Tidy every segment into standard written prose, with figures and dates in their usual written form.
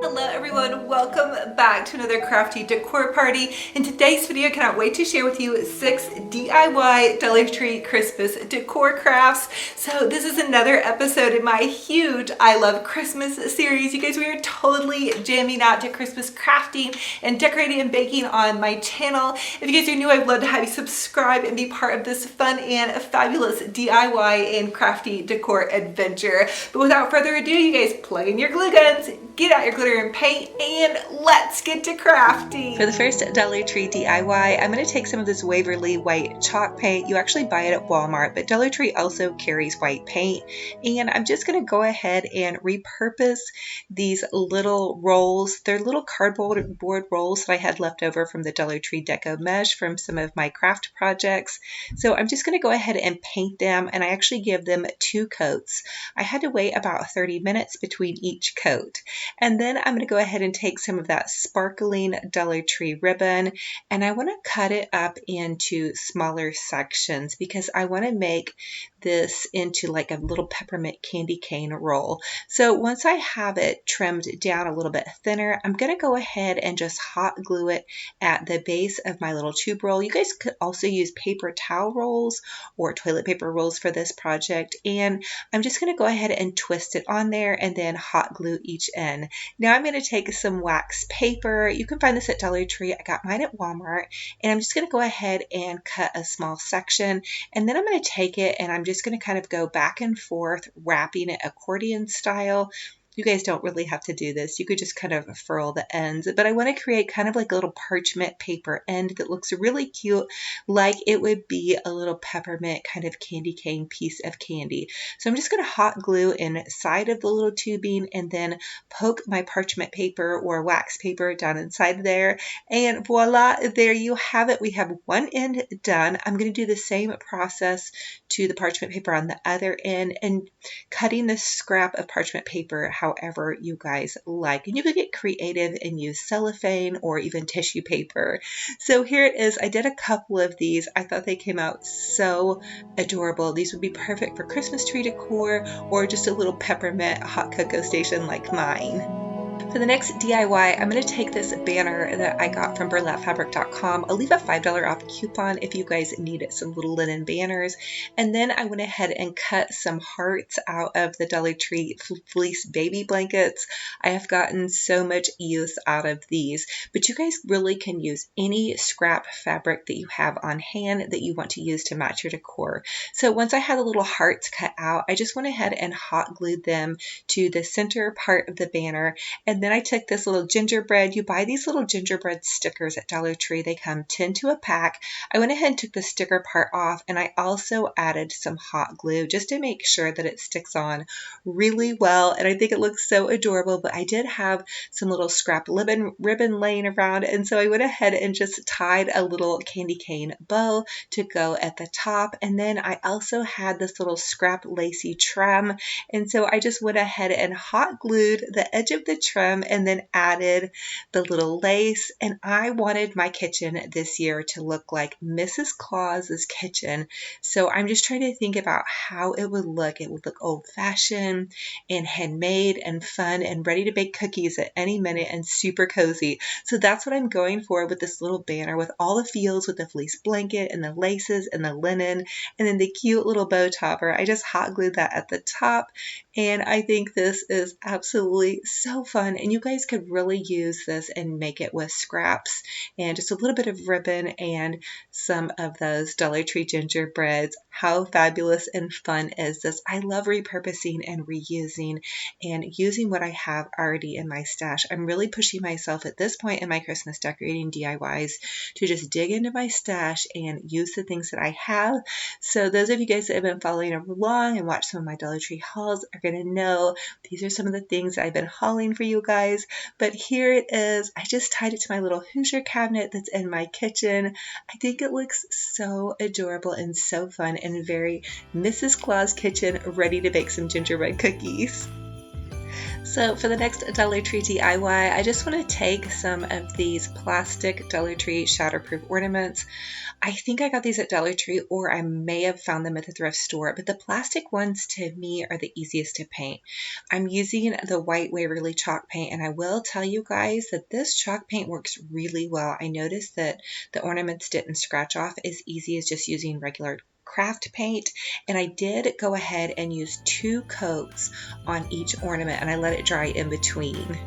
Hello everyone, welcome back to another crafty decor party. In today's video, I cannot wait to share with you 6 DIY Dollar Tree Christmas decor crafts. So this is another episode in my huge I Love Christmas series. You guys, we are totally jamming out to Christmas crafting and decorating and baking on my channel. If you guys are new, I'd love to have you subscribe and be part of this fun and fabulous DIY and crafty decor adventure. But without further ado, you guys, plug in your glue guns, get out your glitter and paint, and let's get to crafting. For the first Dollar Tree DIY, I'm going to take some of this Waverly white chalk paint. You actually buy it at Walmart, but Dollar Tree also carries white paint. And I'm just going to go ahead and repurpose these little rolls. They're little cardboard rolls that I had left over from the Dollar Tree Deco mesh from some of my craft projects. So I'm just going to go ahead and paint them, and I actually give them 2 coats. I had to wait about 30 minutes between each coat. And then I'm going to go ahead and take some of that sparkling Dollar Tree ribbon, and I want to cut it up into smaller sections because I want to make this into like a little peppermint candy cane roll. So once I have it trimmed down a little bit thinner, I'm going to go ahead and just hot glue it at the base of my little tube roll. You guys could also use paper towel rolls or toilet paper rolls for this project, and I'm just going to go ahead and twist it on there and then hot glue each end. Now I'm going to take some wax paper. You can find this at Dollar Tree. I got mine at Walmart, and I'm just going to go ahead and cut a small section, and then I'm going to take it and I'm just going to kind of go back and forth, wrapping it accordion style. You guys don't really have to do this. You could just kind of furl the ends, but I want to create kind of like a little parchment paper end that looks really cute, like it would be a little peppermint kind of candy cane piece of candy. So I'm just going to hot glue inside of the little tubing and then poke my parchment paper or wax paper down inside there, and voila, there you have it. We have one end done. I'm going to do the same process to the parchment paper on the other end and cutting this scrap of parchment paper however you guys like. And you could get creative and use cellophane or even tissue paper. So here it is. I did a couple of these. I thought they came out so adorable. These would be perfect for Christmas tree decor or just a little peppermint hot cocoa station like mine. For the next DIY, I'm going to take this banner that I got from burlapfabric.com. I'll leave a $5 off coupon if you guys need some little linen banners. And then I went ahead and cut some hearts out of the Dollar Tree fleece baby blankets. I have gotten so much use out of these, but you guys really can use any scrap fabric that you have on hand that you want to use to match your decor. So once I had the little hearts cut out, I just went ahead and hot glued them to the center part of the banner. And then I took this little gingerbread. You buy these little gingerbread stickers at Dollar Tree. They come 10 to a pack. I went ahead and took the sticker part off, and I also added some hot glue just to make sure that it sticks on really well. And I think it looks so adorable, but I did have some little scrap ribbon laying around, and so I went ahead and just tied a little candy cane bow to go at the top. And then I also had this little scrap lacy trim, and so I just went ahead and hot glued the edge of the trim and then added the little lace. And I wanted my kitchen this year to look like Mrs. Claus's kitchen. So I'm just trying to think about how it would look. It would look old-fashioned and handmade and fun and ready to bake cookies at any minute and super cozy. So that's what I'm going for with this little banner with all the feels with the fleece blanket and the laces and the linen and then the cute little bow topper. I just hot glued that at the top, and I think this is absolutely so fun. And you guys could really use this and make it with scraps and just a little bit of ribbon and some of those Dollar Tree gingerbreads. How fabulous and fun is this? I love repurposing and reusing and using what I have already in my stash. I'm really pushing myself at this point in my Christmas decorating DIYs to just dig into my stash and use the things that I have. So those of you guys that have been following along and watched some of my Dollar Tree hauls are going to know these are some of the things I've been hauling for you guys. But here it is. I just tied it to my little Hoosier cabinet that's in my kitchen. I think it looks so adorable and so fun and very Mrs. Claus kitchen, ready to bake some gingerbread cookies. So for the next Dollar Tree DIY, I just want to take some of these plastic Dollar Tree shatterproof ornaments. I think I got these at Dollar Tree, or I may have found them at the thrift store, but the plastic ones to me are the easiest to paint. I'm using the white Waverly chalk paint, and I will tell you guys that this chalk paint works really well. I noticed that the ornaments didn't scratch off as easy as just using regular craft paint, and I did go ahead and use 2 coats on each ornament, and I let it dry in between.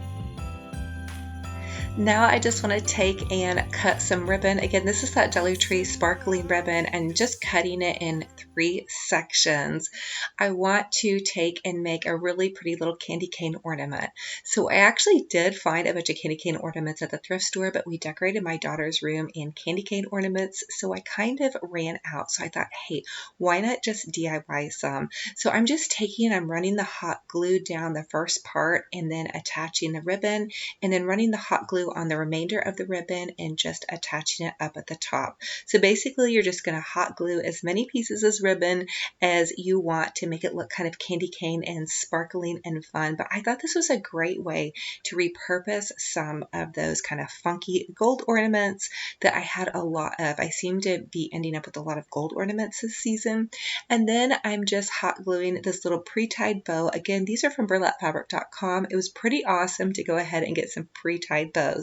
Now I just want to take and cut some ribbon. Again, this is that Dollar Tree sparkling ribbon, and just cutting it in 3 sections. I want to take and make a really pretty little candy cane ornament. So I actually did find a bunch of candy cane ornaments at the thrift store, but we decorated my daughter's room in candy cane ornaments, so I kind of ran out. So I thought, hey, why not just DIY some? So I'm just taking, I'm running the hot glue down the first part and then attaching the ribbon, and then running the hot glue on the remainder of the ribbon and just attaching it up at the top. So basically you're just going to hot glue as many pieces of ribbon as you want to make it look kind of candy cane and sparkling and fun. But I thought this was a great way to repurpose some of those kind of funky gold ornaments that I had a lot of. I seem to be ending up with a lot of gold ornaments this season. And then I'm just hot gluing this little pre-tied bow. Again, these are from burlapfabric.com. It was pretty awesome to go ahead and get some pre-tied bows.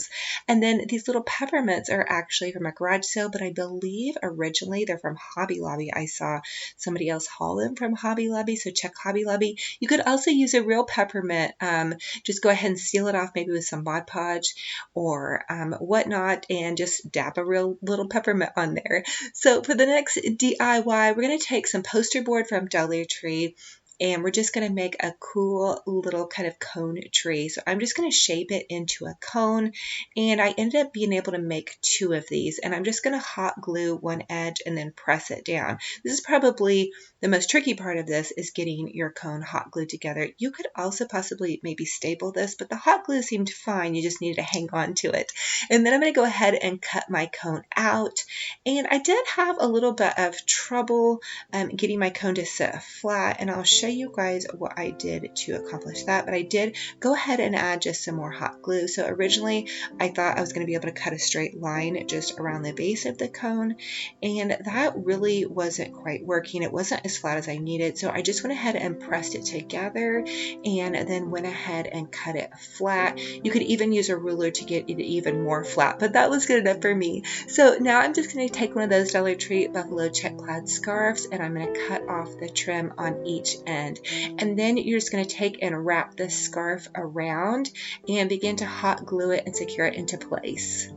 And then these little peppermints are actually from a garage sale, but I believe originally they're from Hobby Lobby. I saw somebody else haul them from Hobby Lobby, so check Hobby Lobby. You could also use a real peppermint. Just go ahead and seal it off maybe with some Mod Podge or whatnot, and just dab a real little peppermint on there. So for the next DIY, we're going to take some poster board from Dollar Tree, and we're just going to make a cool little kind of cone tree. So I'm just going to shape it into a cone, and I ended up being able to make 2 of these, and I'm just going to hot glue one edge and then press it down. This is probably the most tricky part of this, is getting your cone hot glued together. You could also possibly maybe staple this, but the hot glue seemed fine. You just needed to hang on to it. And then I'm going to go ahead and cut my cone out, and I did have a little bit of trouble getting my cone to sit flat, and I'll show you guys what I did to accomplish that. But I did go ahead and add just some more hot glue. So originally I thought I was going to be able to cut a straight line just around the base of the cone, and that really wasn't quite working. It wasn't as flat as I needed, so I just went ahead and pressed it together and then went ahead and cut it flat. You could even use a ruler to get it even more flat, but that was good enough for me. So now I'm just going to take one of those Dollar Tree buffalo check plaid scarves, and I'm going to cut off the trim on each end. And then you're just going to take and wrap this scarf around and begin to hot glue it and secure it into place.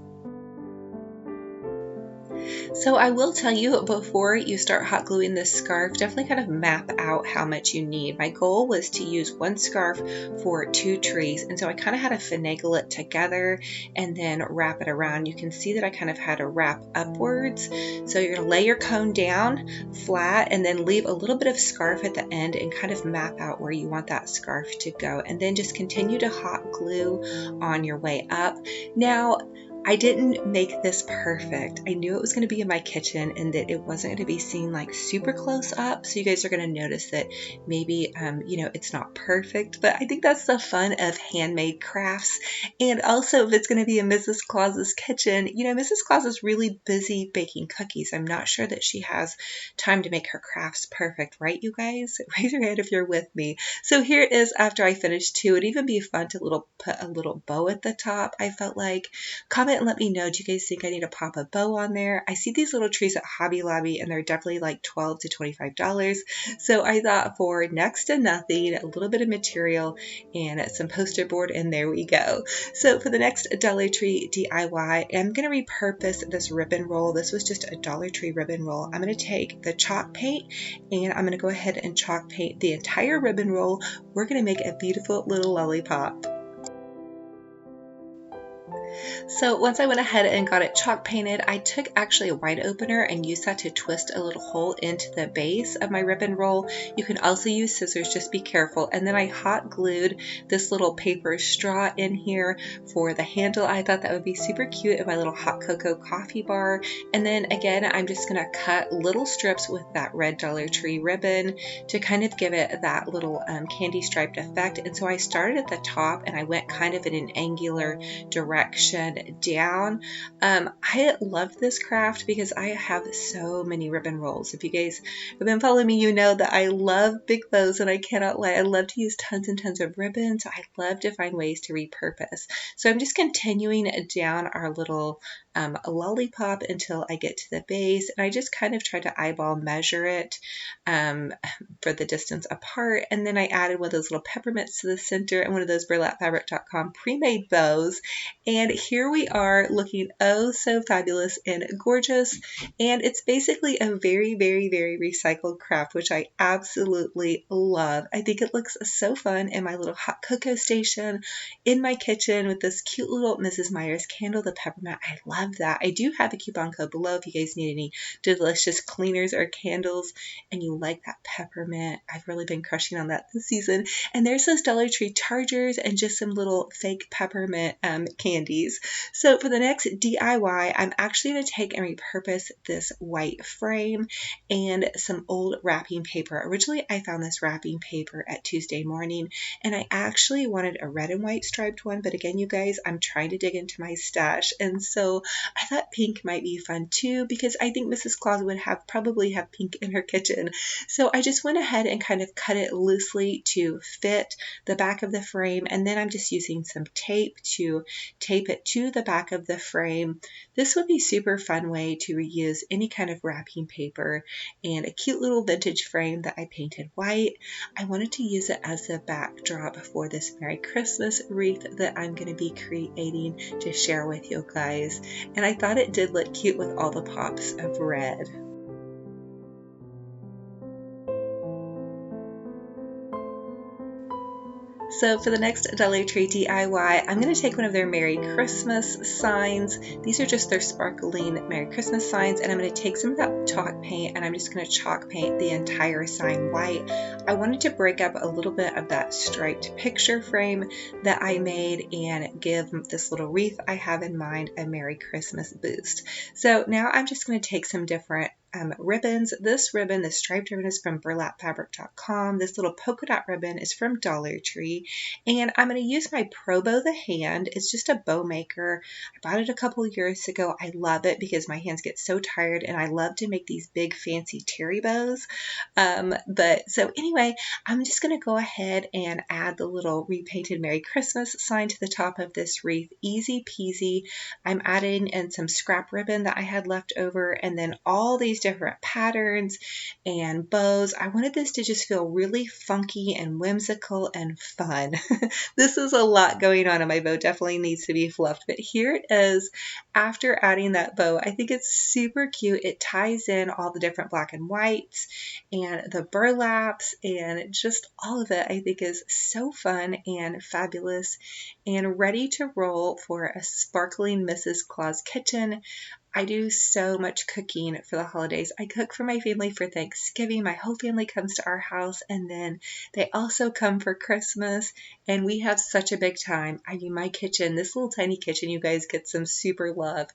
So I will tell you, before you start hot gluing this scarf, definitely kind of map out how much you need. My goal was to use 1 scarf for 2 trees, and so I kind of had to finagle it together and then wrap it around. You can see that I kind of had to wrap upwards. So you're going to lay your cone down flat and then leave a little bit of scarf at the end and kind of map out where you want that scarf to go, and then just continue to hot glue on your way up. Now, I didn't make this perfect. I knew it was going to be in my kitchen and that it wasn't going to be seen like super close up. So you guys are going to notice that maybe, it's not perfect, but I think that's the fun of handmade crafts. And also, if it's going to be in Mrs. Claus's kitchen, Mrs. Claus is really busy baking cookies. I'm not sure that she has time to make her crafts perfect, right, you guys? Raise your hand if you're with me. So here it is after I finished 2. It'd even be fun to put a little bow at the top. I felt like, comment and let me know, do you guys think I need to pop a bow on there? I see these little trees at Hobby Lobby and they're definitely like $12 to $25. So I thought for next to nothing, a little bit of material and some poster board, and there we go. So for the next Dollar Tree DIY, I'm going to repurpose this ribbon roll. This was just a Dollar Tree ribbon roll. I'm going to take the chalk paint and I'm going to go ahead and chalk paint the entire ribbon roll. We're going to make a beautiful little lollipop. So once I went ahead and got it chalk painted, I took actually a wine opener and used that to twist a little hole into the base of my ribbon roll. You can also use scissors, just be careful. And then I hot glued this little paper straw in here for the handle. I thought that would be super cute in my little hot cocoa coffee bar. And then again, I'm just gonna cut little strips with that red Dollar Tree ribbon to kind of give it that little candy striped effect. And so I started at the top and I went kind of in an angular direction down. I love this craft because I have so many ribbon rolls. If you guys have been following me, you know that I love big bows, and I cannot lie, I love to use tons and tons of ribbons. I love to find ways to repurpose. So I'm just continuing down our little lollipop until I get to the base, and I just kind of try to eyeball measure it for the distance apart. And then I added one of those little peppermints to the center and one of those burlapfabric.com pre-made bows. And here we are looking oh so fabulous and gorgeous. And it's basically a very, very, very recycled craft, which I absolutely love. I think it looks so fun in my little hot cocoa station in my kitchen with this cute little Mrs. Meyer's candle, the peppermint. I love that. I do have a coupon code below if you guys need any delicious cleaners or candles and you like that peppermint. I've really been crushing on that this season. And there's those Dollar Tree chargers and just some little fake peppermint candies. So for the next DIY, I'm actually going to take and repurpose this white frame and some old wrapping paper. Originally, I found this wrapping paper at Tuesday Morning, and I actually wanted a red and white striped one. But again, you guys, I'm trying to dig into my stash, and so I thought pink might be fun too, because I think Mrs. Claus would probably have pink in her kitchen. So I just went ahead and kind of cut it loosely to fit the back of the frame, and then I'm just using some tape to tape it to the back of the frame. This would be a super fun way to reuse any kind of wrapping paper, and a cute little vintage frame that I painted white. I wanted to use it as the backdrop for this Merry Christmas wreath that I'm going to be creating to share with you guys, and I thought it did look cute with all the pops of red. So for the next Dollar Tree DIY, I'm going to take one of their Merry Christmas signs. These are just their sparkling Merry Christmas signs, and I'm going to take some of that chalk paint and I'm just going to chalk paint the entire sign white. I wanted to break up a little bit of that striped picture frame that I made and give this little wreath I have in mind a Merry Christmas boost. So now I'm just going to take some different ribbons. This ribbon, the striped ribbon, is from burlapfabric.com. This little polka dot ribbon is from Dollar Tree, and I'm going to use my Pro Bow the Hand. It's just a bow maker. I bought it a couple years ago. I love it because my hands get so tired, and I love to make these big fancy terry bows. So anyway, I'm just going to go ahead and add the little repainted Merry Christmas sign to the top of this wreath. Easy peasy. I'm adding in some scrap ribbon that I had left over, and then all these different patterns and bows. I wanted this to just feel really funky and whimsical and fun. This is a lot going on, and my bow definitely needs to be fluffed, but here it is after adding that bow. I think it's super cute. It ties in all the different black and whites and the burlaps, and just all of it I think is so fun and fabulous and ready to roll for a sparkling Mrs. Claus kitchen. I do so much cooking for the holidays. I cook for my family for Thanksgiving. My whole family comes to our house, and then they also come for Christmas, and we have such a big time. I mean, my kitchen, this little tiny kitchen, you guys get some super love.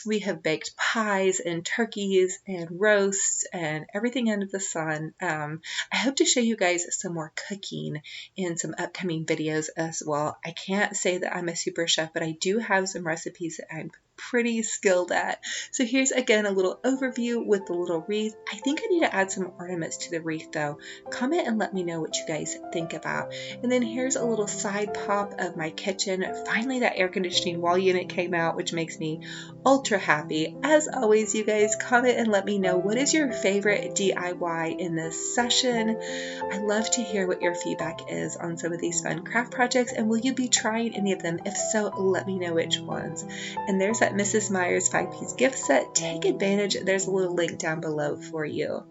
We have baked pies and turkeys and roasts and everything under the sun. I hope to show you guys some more cooking in some upcoming videos as well. I can't say that I'm a super chef, but I do have some recipes that I'm pretty skilled at. So here's again a little overview with the little wreath. I think I need to add some ornaments to the wreath though. Comment and let me know what you guys think about. And then here's a little side pop of my kitchen. Finally that air conditioning wall unit came out, which makes me ultra happy. As always, you guys, comment and let me know what is your favorite DIY in this session. I love to hear what your feedback is on some of these fun craft projects, and will you be trying any of them? If so, let me know which ones. And there's that Mrs. Meyer's 5-piece gift set. Take advantage. There's a little link down below for you.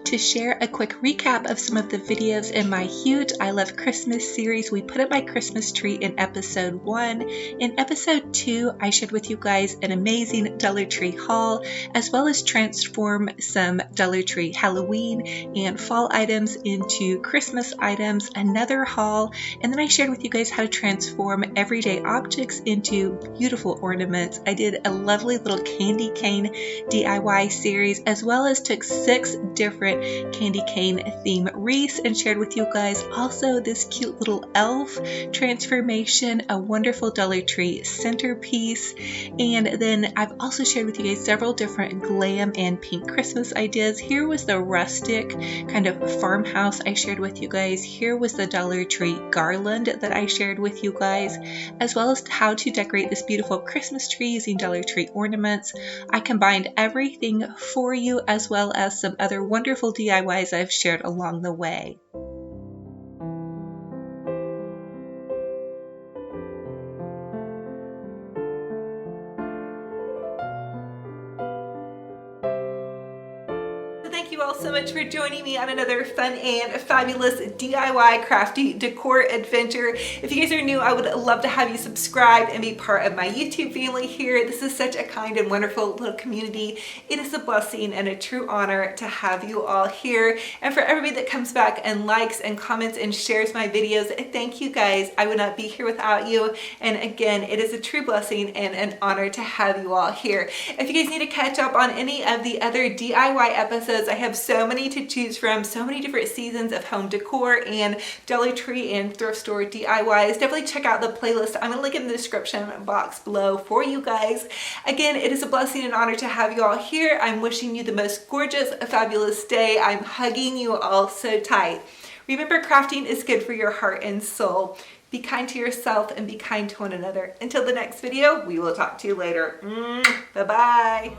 to share a quick recap of some of the videos in my huge I Love Christmas series. We put up my Christmas tree in episode 1. In episode 2, I shared with you guys an amazing Dollar Tree haul, as well as transform some Dollar Tree Halloween and fall items into Christmas items, another haul, and then I shared with you guys how to transform everyday objects into beautiful ornaments. I did a lovely little candy cane DIY series, as well as took 6 different candy cane theme wreaths and shared with you guys also this cute little elf transformation, a wonderful Dollar Tree centerpiece, and then I've also shared with you guys several different glam and pink Christmas ideas. Here was the rustic kind of farmhouse I shared with you guys. Here was the Dollar Tree garland that I shared with you guys, as well as how to decorate this beautiful Christmas tree using Dollar Tree ornaments. I combined everything for you, as well as some other wonderful DIYs I've shared along the way. Thank you all so much for joining me on another fun and fabulous DIY crafty decor adventure. If you guys are new, I would love to have you subscribe and be part of my YouTube family here. This is such a kind and wonderful little community. It is a blessing and a true honor to have you all here. And for everybody that comes back and likes and comments and shares my videos, thank you guys. I would not be here without you. And again, it is a true blessing and an honor to have you all here. If you guys need to catch up on any of the other DIY episodes, I have so many to choose from, so many different seasons of home decor and Dollar Tree and thrift store DIYs. Definitely check out the playlist. I'm gonna link in the description box below for you guys. Again, it is a blessing and honor to have you all here. I'm wishing you the most gorgeous, fabulous day. I'm hugging you all so tight. Remember, crafting is good for your heart and soul. Be kind to yourself and be kind to one another. Until the next video, we will talk to you later. Bye-bye.